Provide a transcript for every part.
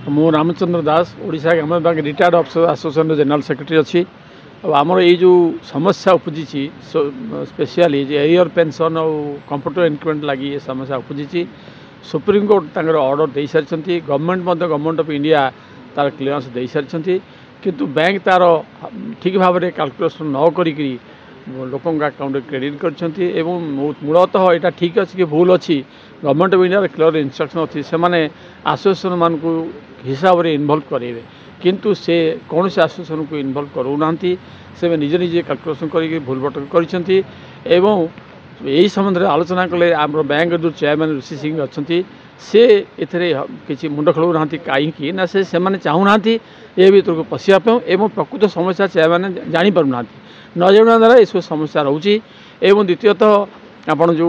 मु रामचंद्र दास ओडिशा ग्रामीण bank retired officer association general secretary अच्छी आमर ये जो समस्या उपजी स्पेशली एरियर पेंशन और कंप्यूटर इंक्रीमेंट लगी ये समस्या उपजी सुप्रीम कोर्ट तर ऑर्डर दे सारी गवर्नमेंट ऑफ इंडिया तार क्लीयरेंस दे सारी किंतु बैंक तार ठीक भाव में कैलकुलेशन न करी लोकों अकाउंट क्रेडिट कर मूलतः यहाँ ठीक अच्छे कि भूल अच्छी government of India clear instruction अच्छी से एसोसिएशन मान को हिसाब से इनवल्व करेंगे किंतु से कौन से एसोसिएशन को इनवल्व करूना से निजे निजे कैलकुलेशन कर भूल भटक कर यही संबंध में आलोचना कले आम बैंक जो चेयरमैन ऋषि सिंह अच्छा से किसी मुंड खेलना कहीं ना से चाहूना ये भर को पशियाप एवं प्रकृत समस्या चेयरमैन जापना न जाना द्वारा ये सब समस्या रोचे एवं द्वितीयतः आपड़ जो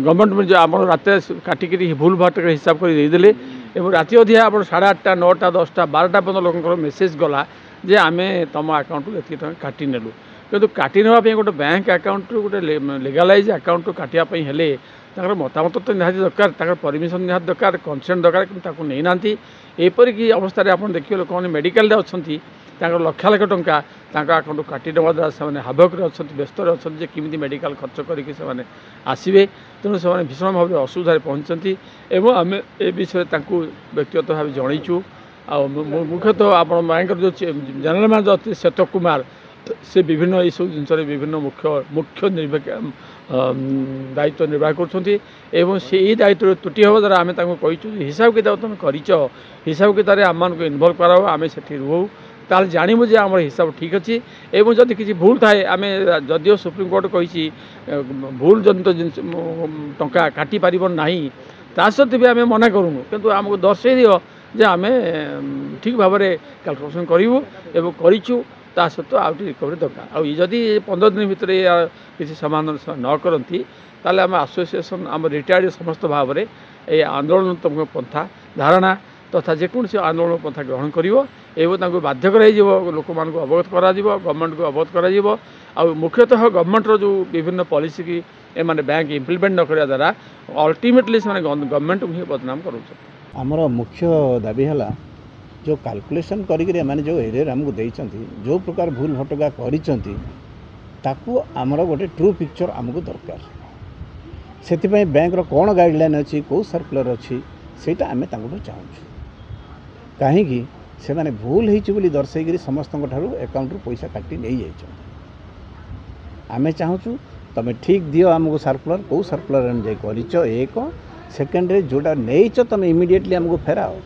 गवर्नमेंट में जो आप रात काटिक भूल भाट हिसाब करदे और राति अधिया आप 8:30 9टा 10टा 12टा पर्यटन लोक मेसेज गला जे आम तुम आकाउंट ये काटि नेलु किंतु काटि नापी गोटे बैंक आकाउंट गोटे लीगलाइज आकाउंट काटापी हेले मतामत तो निहाती दरकार परमिशन निहाती दरकार कनसेंट दरकार कि नहीं ना एपरिक अवस्था आप देखिए लोक मैंने मेडिकल अच्छा लक्ष लक्ष टंका आकाउंट काटि ना द्वारा से हाभक अच्छा व्यस्त अच्छा किमी मेडिकल खर्च करके आसवे तेणु से भीषण भाव में असुविधा पहुँचती एवं आम ए विषय व्यक्तिगत भाव जनईचु मुख्यतः आप बैंक जो जनरल मैनेजर अच्छे श्वेत कुमार से विभिन्न ये सब जिन विभिन्न मुख्य दायित्व निर्वाह कर दायित्व त्रुटि हम द्वारा आम कहीचु हिसाब किताब तुम कर हिसाब किताब आम को इनवल्व कराओ आम से रुहू ताल जानबू जे आम हिसाब ठीक अच्छी एवं जदि किसी भूल थाए आम जदिव सुप्रीम कोर्ट कही भूल जनित जिन टंका काटि पार ना ता सत्वे भी आम मना करूँ किंतु आमको दर्शे दियो जे आम ठीक भाव में कैलकुलेशन करूँ एवं करूँ ता सत्व आउट रिकवरी दरकार आदि 15 दिन भितर किसी समाधान न करती ताले आम एसोसिएशन आम रिटायर्ड समस्त भाव में ये आंदोलनात्मक पंथा धारणा तथा जेकोसी आंदोलन पंथा ग्रहण कर बाध्य कर लोक मान अवगत करा गवर्नमेंट को अवगत करा मुख्यतः गवर्नमेंट जो विभिन्न पॉलिसी की एमाने बैंक इम्प्लीमेंट न करने द्वारा अल्टीमेटली से गवर्नमेंट को ही बदनाम कर आमर मुख्य दाबी है जो कैलकुलेशन करी मैंने जो एरिया आमको देइचंती जो प्रकार भूल भटका करिचंती ताकू आमर गोटे ट्रू पिक्चर आमको दरकार से बैंक रो कौन गाइडलाइन अच्छी कौ सर्कुलर अच्छी सेटा आम चाहूँ कहीं से माने भूल होली दर्शे समस्त अकाउंट रू पैसा काटी नहीं जाइए आम चाहूँ तुम ठीक दियो आमको सर्कुलर कौ सर्कुलर कर एक सेकेंड जोटा नहीं तुम इमिडिएटली आमको फेराओ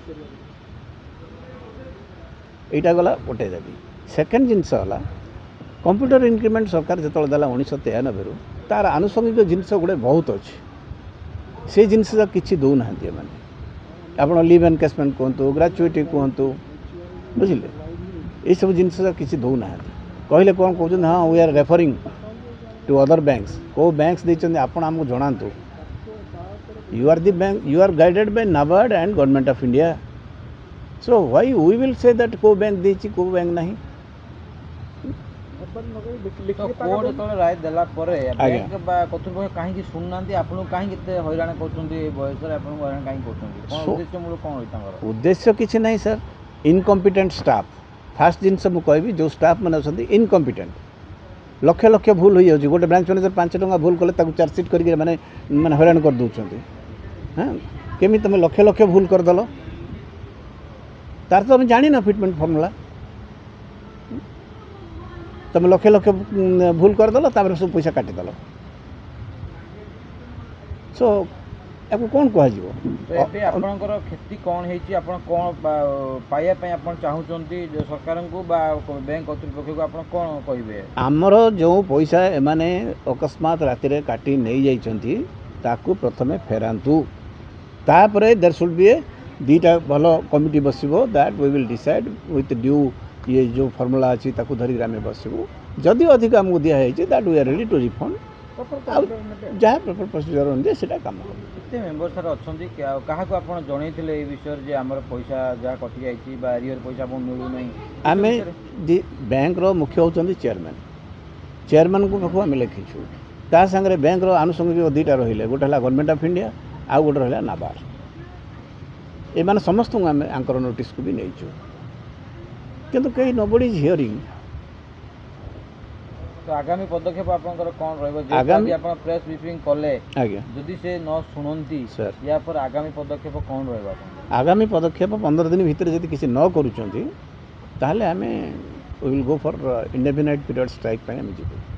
यहाँ गला गोटे दाबी सेकेंड जिनस है कंप्यूटर इंक्रीमेंट सरकार जो देला 1993 रू तार आनुषंगिक जिनस गुड़े बहुत अच्छे से जिनस किसी दौना मैंने आप लिव एनकेसमेंट कहतु ग्राचुएटी कहतु बुझे ये सब जिनस किसी दौना कहले कौन कहते हाँ we are referring to other banks को बैंक्स देते आपड़ आमको जनातु you are the bank you are guided by NABARD and government of India so why we will say that को बैंक देची को बैंक नहीं कोर्ट तो राय देला परे बैंक बा कतुपक्ष काहे सुनना आपन काहे केते हैरान करछन्ती बयस रे आपन हैरान काहे करछन्ती कोन उद्देश्य मूल कोन होई तांगर उद्देश्य किछि नहीं सर इनकम्पिटेंट स्टाफ फास्ट जिनस मु कहबी जो स्टाफ माने अछन्ती इनकम्पिटेंट लक्ष लक्ष भूल हो जाउछि गोटे ब्रांच मैनेजर 5 टका भूल कले ताकू चार्जशीट करके माने माने हैरान कर दउछन्ती हां केमी तुम लक्ष लक्ष भूल कर दलो तार तो जानी ना फिटमेंट फॉर्मूला तुम लक्ष लक्ष भूल करदेल सब पैसा काटिदेल सो आपको कौन कह आपणकर क्षति कौन है कौन पाइबा चाहूँगी सरकार को बैंक कर्तृपक्ष को आप कौन कहे आमर जो पैसा एमाने अकस्मात राति काटी नहीं जाइछंती ताकू प्रथमे फेरांतु तापरे देयर शुड बी दीटा भल कमिटी बसबो that we will decide with due ये जो फॉर्मूला अच्छी ताकू धरिक आम बसबू जदि अधिक आमको दिखाई that we are ready to refund जहाँ प्रॉपर प्रोसीजर अनुसार से काम कर मेम्बर सर अच्छा क्या जनईले ये विषय जे आम पैसा जहाँ कटि जाइए एरियर पैसा मिलूना आम बैंक मुख्य होती चेयरमैन चेयरमैन को पाखु आम लिखीचु ता सागर बैंक आनुषंगिक दुईटा रही गोटे है गवर्नमेंट ऑफ इंडिया आउ गोटे रहा नाबार्ड एमाने समस्त आम आंकर नोटिस को भी नहीं किंतु कहीं नोबडी इज हियरिंग तो आगामी पदक्षेप आपनकर कोन रहबो जे आगामी आपण प्रेस ब्रीफिंग कले आज्ञा जदि से न सुनंती सर या पर आगामी पदक्षेप कोन रहबो आपण आगामी पदक्षेप 15 दिन भीतर यदि किसी न करूचंती ताहले हमें we will go for indefinite period strike पे हम जीवो।